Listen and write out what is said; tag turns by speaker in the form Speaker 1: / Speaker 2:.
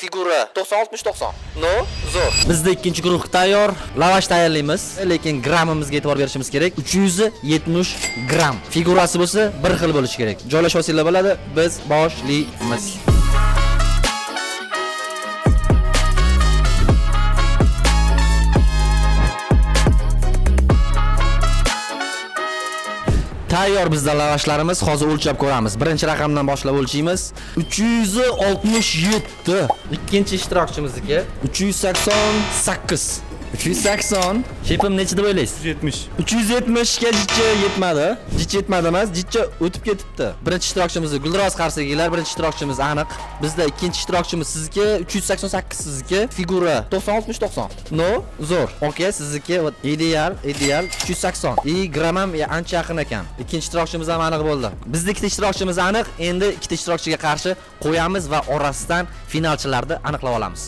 Speaker 1: figura 90-60-90. No, zo'r. Bizda ikkinchi guruh tayyor. Lavash tayyorlaymiz, lekin grammimizga e'tibor berishimiz kerak. 370 gram. Figurasi bo'lsa bir xil bo'lishi kerak. Joylash vositalar bo'ladi. Biz boshlaymiz. Tayyor bizda lavashlarimiz. Hozir o'lchab ko'ramiz. Birinchi raqamdan boshlab o'lchaymiz. 367. Ikkinchi ishtirokchimizniki 388. 380. Shepim nechida o'ylaysiz?
Speaker 2: 370.
Speaker 1: 370 ga jicha yetmadi. Jicha yetmadi emas, jicha o'tib ketibdi. Birinchi ishtirokchimiz Guldiroz Qarsagilar, birinchi ishtirokchimiz aniq. Bizda ikkinchi ishtirokchimiz sizniki 388, sizniki figura 90-60-90. No, zo'r. Okay, sizniki ideal 380. Gram ham ancha yaqin ekan. Ikkinchi ishtirokchimiz ham aniq bo'ldi. Bizda ikkita ishtirokchimiz aniq. Endi ikkita ishtirokchiga qarshi qo'yamiz va orasidan finalchilarni aniqlab olamiz.